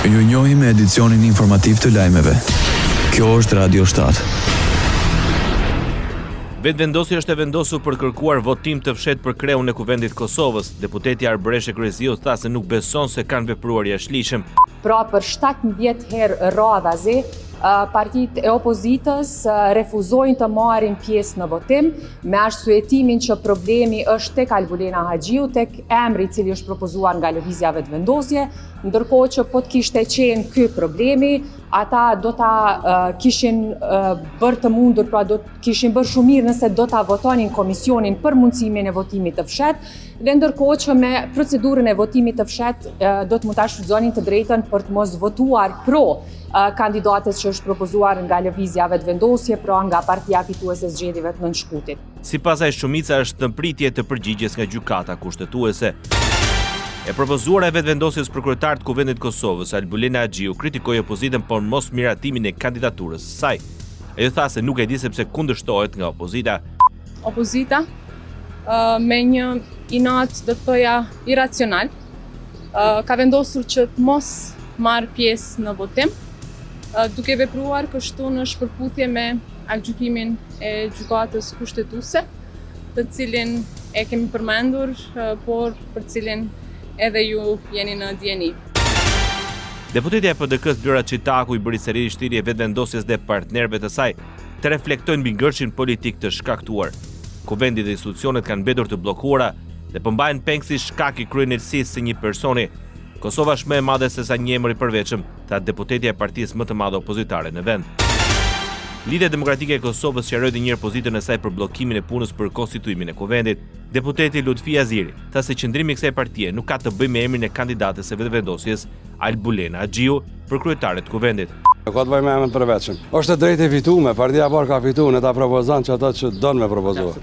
Ju njohim me edicionin informativ të lajmeve. Kjo është Radio 7. Vetëvendosja është e vendosur për kërkuar votim të fshehtë për kreun e Kuvendit Kosovës. Deputeti Arbreshe Kryesiu tha se nuk beson se kanë vepruar jashtëligjshëm. Pra për 17 herë radhazi, partitë e opozitës refuzojnë të marrin pjesë në votim me arsyetimin që problemi është tek Albulena Haxhiu, tek emri i cili është propozuar nga lëvizja vetëvendosje, ndërkohë që po të kishte qenë ky problemi, ata do ta kishin bërë të mundur, pra do të kishin bërë shumë mirë nëse do ta votonin komisionin për mundësimin e votimit të fshehtë, dhe ndërkohë që me procedurën e votimit të fshehtë do të mund ta shfrytëzonin të drejtën për të mos votuar pro kandidates që është propozuar nga lëvizja vetëvendosje, pra nga partia fituese e zgjedhjeve të Nënshkutit. Sipas asaj, shumica është në pritje të përgjigjes nga gjykata kushtetuese. E propozuara e vetëvendosjes për kryetar të Kuvendit Kosovës, Albulena Haxhiu, kritikoi opozitën për mos miratimin e kandidaturës së saj. Ajo tha se nuk e di sepse kundërshtohet nga opozita. Opozita me një inat, do të thoja, iracional, ka vendosur që të mos marrë pjesë në votim, duke vepruar kështu në shpërputhje me aktgjykimin e gjykatës kushtetuese, të cilin e kemi përmendur, por për cilin edhe ju jeni në dieni. Deputeti e PDK-s Vlora Çitaku i bëri seri shtirje vetëvendosjes dhe partnerëve të saj të reflektojnë mbi ngërshin politik të shkaktuar. Kuvendi dhe institucionet kanë mbetur të bllokuara dhe përmbajnë peng si shkak i kryenësisë së një personi. Kosova është më e madhe se sa një emër i përveçëm, tha deputeti e partisë më të madhe opozitare në vend. Lidhja Demokratike e Kosovës sqaroi edhe një herë pozitën e saj për bllokimin e punës për konstituimin e kuvendit. Deputeti Lutfi Aziri tha se qëndrimi i kësaj partie nuk ka të bëjë me emrin e kandidates së vetëvendosjes Albulena Haxhiu për kryetare të kuvendit. Ka të bëjë me emrin përveçëm. Është e drejtë e fituar, partia parë ka fituar, ne ta propozon që ato që don me propozuar.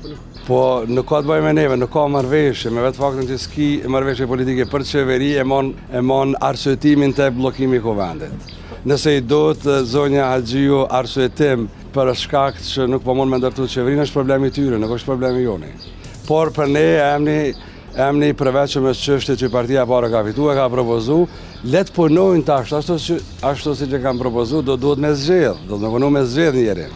Po nuk ka të bëjë me neve, nuk ka marrëveshje, me vetë faktin që s'ki marrëveshje politike për qeveri e mon arsyetimin të bllokimit i kuvendit. Nëse i do të zonja Haxhiu arsyetim për shkak që nuk po mund me ndërtu qeverinë, është problemi i tyre, nuk është problemi joni. Por për ne emri përveçëm është çështje që partia parë ka fituar, ka propozu, le të punojnë tash, ashtu si që kanë propozu, duhet me zgjedh, do të punu me zgjedh njerën.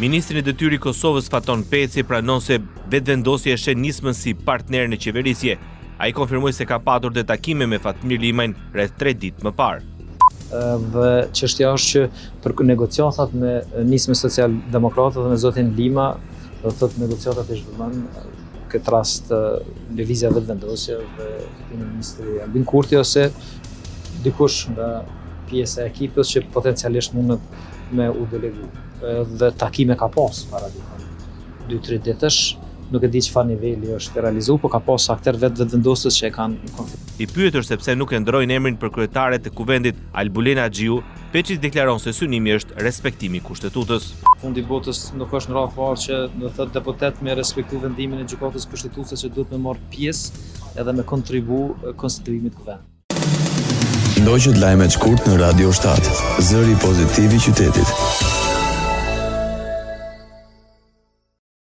Ministri i Detyrës i Kosovës Faton Peci pranon se vetëvendosja e shen nismën si partner në qeverisje. Ai konfirmoi se ka patur dhe takime me Fatmir Limajin rreth 3 ditë më parë. Dhe çështja është që për negociatat me nismën social-demokrate dhe me zotin Lima, do thotë negociatat e zhvilluan këtë rast lëvizja vetëvendosje dhe ministri Albin Kurti ose dikush nga pjesa e ekipit që potencialisht mundet me u delegu. Dhe takime ka pas para 2-3 ditësh, nuk e di çfarë niveli është realizuar, por ka pas aktor vetëvendosës që e kanë konfirmuar. I pyetur sepse nuk e ndrojnë emrin për kryetare të kuvendit Albulena Haxhiu, Peçi deklaron se synimi është respektimi i kushtetutës. Fundi botës nuk është në radhë parë që do thotë deputet me respektu vendimin e gjykatës kushtetuese që duhet me marrë pjesë edhe me kontribu konstituimit të kuvendit. Ndoqët lajmet shkurt në Radio 7, zëri pozitiv i qytetit.